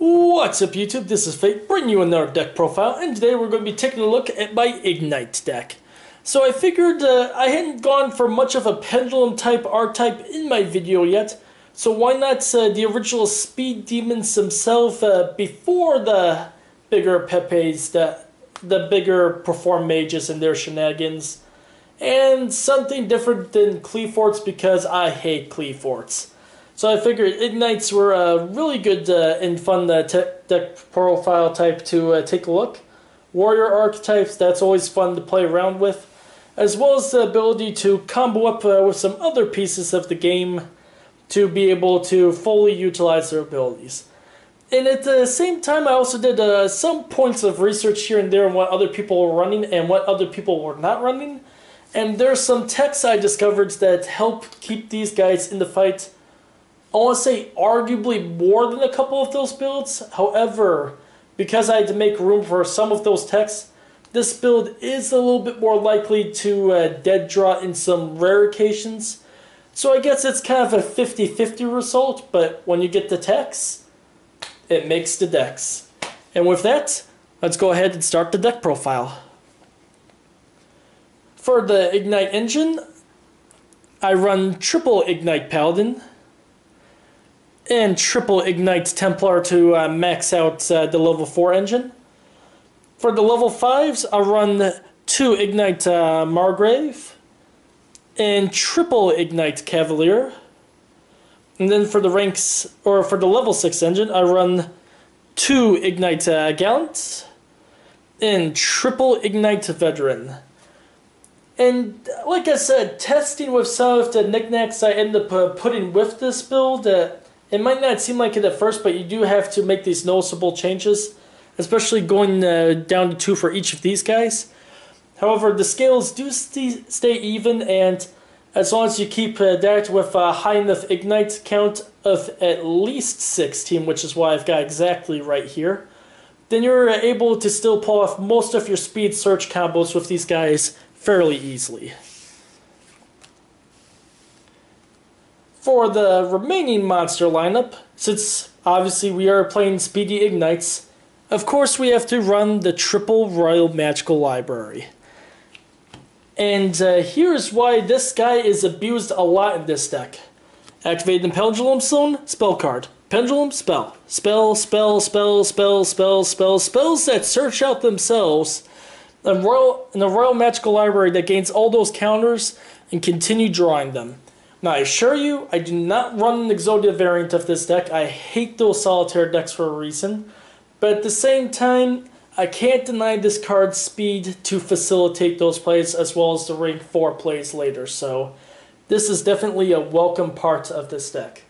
What's up YouTube, this is Fate, bringing you another deck profile, and today we're going to be taking a look at my Igknight deck. So I figured I hadn't gone for much of a pendulum type archetype in my video yet, so why not the original speed demons themselves before the bigger Pepes, the bigger perform mages and their shenanigans, and something different than Cleaforts because I hate Cleaforts. So I figured Igknights were a really good and fun deck profile type to take a look. Warrior archetypes, that's always fun to play around with, as well as the ability to combo up with some other pieces of the game to be able to fully utilize their abilities. And at the same time, I also did some points of research here and there on what other people were running and what other people were not running. And there's some techs I discovered that help keep these guys in the fight. I want to say arguably more than a couple of those builds. However, because I had to make room for some of those techs, this build is a little bit more likely to dead draw in some rare occasions. So I guess it's kind of a 50-50 result, but when you get the techs, it makes the decks. And with that, let's go ahead and start the deck profile. For the Igknight engine, I run triple Igknight Paladin and triple Igknight Templar to max out the level 4 engine. For the level 5s, I run 2 Igknight Margrave and triple Igknight Cavalier. And then for the ranks, or for the level 6 engine, I run 2 Igknight Gallant and triple Igknight Veteran. And like I said, testing with some of the knickknacks I end up putting with this build, it might not seem like it at first, but you do have to make these noticeable changes, especially going down to 2 for each of these guys. However, the scales do stay even, and as long as you keep that with a high enough Igknight count of at least 16, which is what I've got exactly right here, then you're able to still pull off most of your speed search combos with these guys fairly easily. For the remaining monster lineup, since obviously we are playing speedy Igknights, of course we have to run the triple Royal Magical Library. And here's why this guy is abused a lot in this deck. Activate the Pendulum Stone, spell card. Pendulum, spell. Spell, spell, spell, spell, spell, spell, spells that search out themselves. And the Royal Magical Library that gains all those counters and continue drawing them. Now, I assure you, I do not run an Exodia variant of this deck. I hate those solitaire decks for a reason. But at the same time, I can't deny this card's speed to facilitate those plays as well as the rank 4 plays later. So, this is definitely a welcome part of this deck.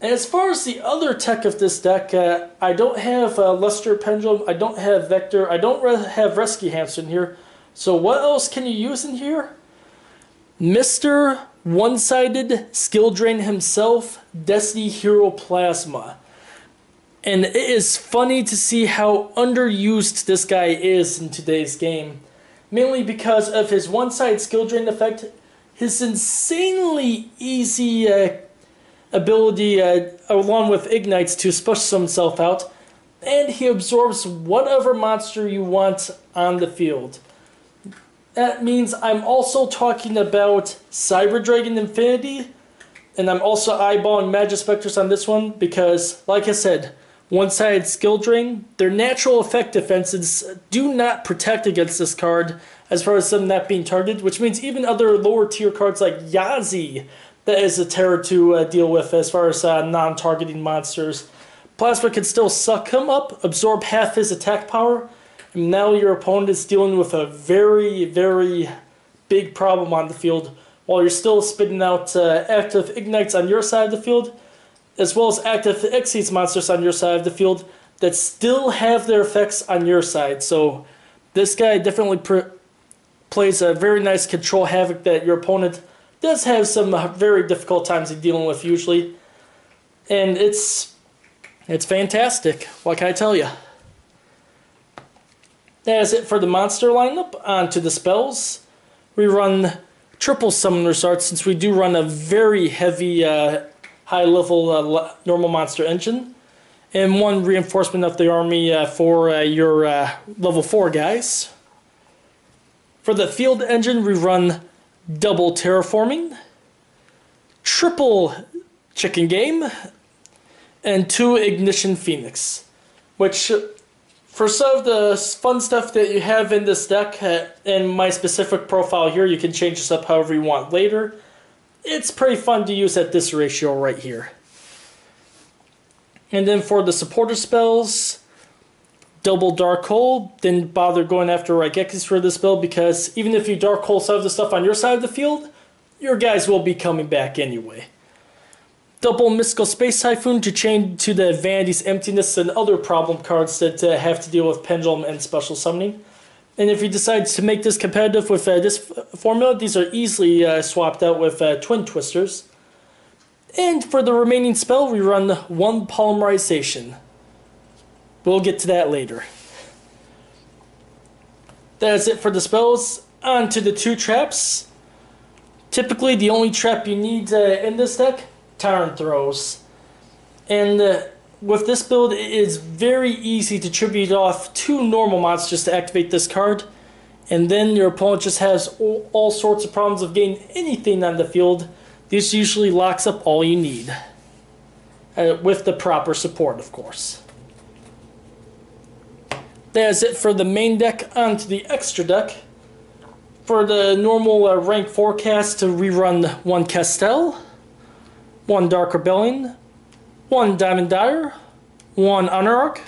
And as far as the other tech of this deck, I don't have Luster Pendulum, I don't have Vector, I don't have Rescue Hamster in here. So what else can you use in here? Mr. One-Sided Skill Drain himself, Destiny Hero Plasma. And it is funny to see how underused this guy is in today's game. Mainly because of his one-sided skill drain effect, his insanely easy ability along with Igknights to push himself out, and he absorbs whatever monster you want on the field. That means I'm also talking about Cyber Dragon Infinity, and I'm also eyeballing Magispectors on this one because, like I said, one-sided skill drain, their natural effect defenses do not protect against this card as far as them not being targeted, which means even other lower tier cards like Yazi, that is a terror to deal with as far as non-targeting monsters. Plasma can still suck him up, absorb half his attack power, and now your opponent is dealing with a very, very big problem on the field, while you're still spitting out active Igknights on your side of the field, as well as active Xyz monsters on your side of the field that still have their effects on your side. So this guy definitely plays a very nice control havoc that your opponent does have some very difficult times in dealing with usually. And it's fantastic, what can I tell you? That is it for the monster lineup. On to the spells. We run triple Summoner's Art since we do run a very heavy high level normal monster engine. and 1 reinforcement of the army for your level 4 guys. For the field engine, we run double Terraforming, triple Chicken Game, and 2 Ignition Phoenix, which for some of the fun stuff that you have in this deck, in my specific profile here, you can change this up however you want later. It's pretty fun to use at this ratio right here. And then for the supporter spells, double Dark Hole. Didn't bother going after Raigekis for this build because even if you Dark Hole some of the stuff on your side of the field, your guys will be coming back anyway. Double Mystical Space Typhoon to chain to the Vanity's Emptiness and other problem cards that have to deal with Pendulum and Special Summoning. And if you decide to make this competitive with this formula, these are easily swapped out with Twin Twisters. And for the remaining spell, we run 1 Polymerization. We'll get to that later. That's it for the spells. On to the 2 traps. Typically, the only trap you need in this deck, Tyrant Throes. And with this build, it is very easy to tribute off 2 normal monsters to activate this card. And then your opponent just has all sorts of problems of getting anything on the field. This usually locks up all you need. With the proper support, of course. That's it for the main deck. On to the extra deck. For the normal rank forecast, we run 1 Castel, 1 Dark Rebellion, 1 Diamond Dire, 1 Honorarch,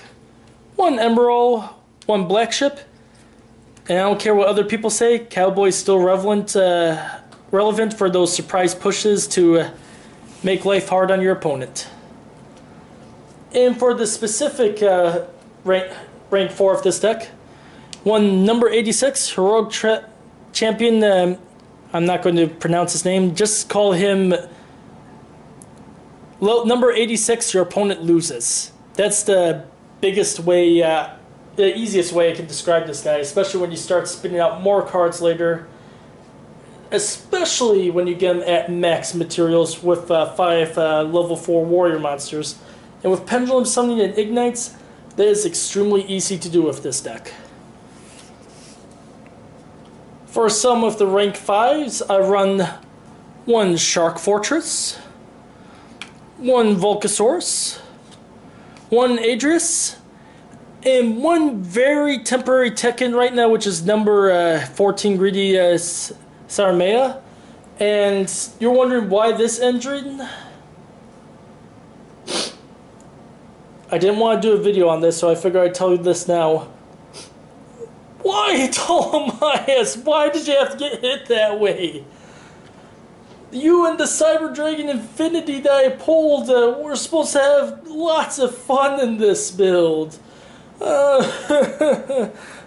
1 Emerald, 1 Blackship, and I don't care what other people say, Cowboy's still relevant for those surprise pushes to make life hard on your opponent. And for the specific rank 4 of this deck, 1 number 86, Heroic Champion, I'm not going to pronounce his name, just call him number 86, your opponent loses. That's the biggest way, the easiest way I can describe this guy, especially when you start spinning out more cards later. Especially when you get them at max materials with 5 level 4 warrior monsters. And with Pendulum Summoning and Ignites, that is extremely easy to do with this deck. For some of the rank 5s, I run 1 Shark Fortress, 1 Volcasaurus, 1 Adris, and 1 very temporary Tekken right now, which is number 14 Greedy Saramea. And you're wondering why this engine? I didn't want to do a video on this, so I figured I'd tell you this now. Why, Ptolemaeus? Why did you have to get hit that way? You and the Cyber Dragon Infinity that I pulled were supposed to have lots of fun in this build.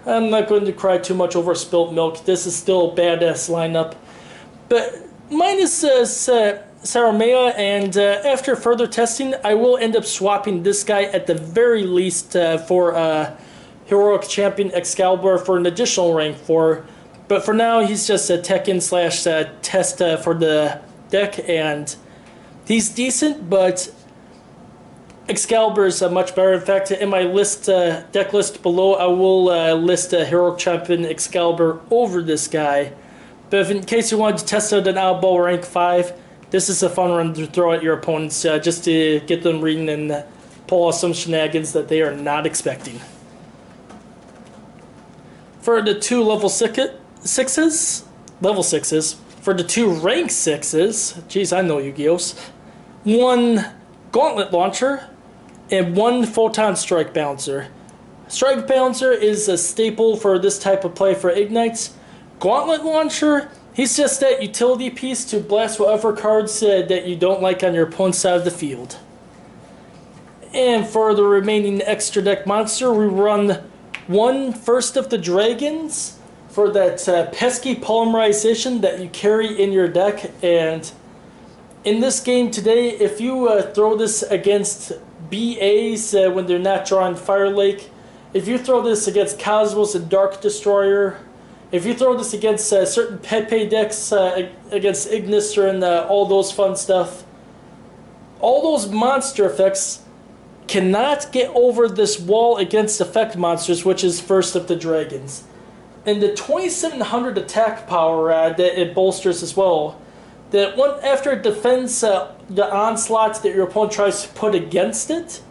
I'm not going to cry too much over spilt milk. This is still a badass lineup. But minus Saramea, and after further testing, I will end up swapping this guy at the very least for Heroic Champion Excalibur for an additional rank 4. But for now, he's just a Tekken slash test for the deck, and he's decent, but Excalibur is much better. In fact, in my list, deck list below, I will list Heroic Champion Excalibur over this guy. But if in case you wanted to test out an oddball rank 5, this is a fun one to throw at your opponents just to get them reading and pull off some shenanigans that they are not expecting. For the 2 level 6s, for the 2 rank 6s, geez, I know Yu-Gi-Ohs, 1 Gauntlet Launcher and 1 Photon Strike Balancer. Strike Balancer is a staple for this type of play for Ignites. Gauntlet Launcher, he's just that utility piece to blast whatever cards that you don't like on your opponent's side of the field. And for the remaining extra deck monster, we run 1 First of the Dragons for that pesky Polymerization that you carry in your deck. And in this game today, if you throw this against BAs when they're not drawing Fire Lake, if you throw this against Cosmos and Dark Destroyer, if you throw this against certain Pepe decks, against Ignister and all those fun stuff, all those monster effects cannot get over this wall against effect monsters, which is First of the Dragons. And the 2700 attack power that it bolsters as well, that after it defends the onslaughts that your opponent tries to put against it,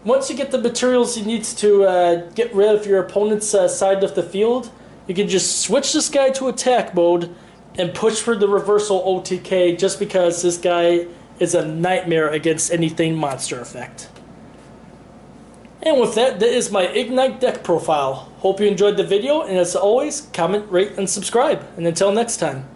once you get the materials you need to get rid of your opponent's side of the field, you can just switch this guy to attack mode and push for the reversal OTK, just because this guy is a nightmare against anything monster effect. And with that, that is my Igknight deck profile. Hope you enjoyed the video, and as always, comment, rate, and subscribe. And until next time.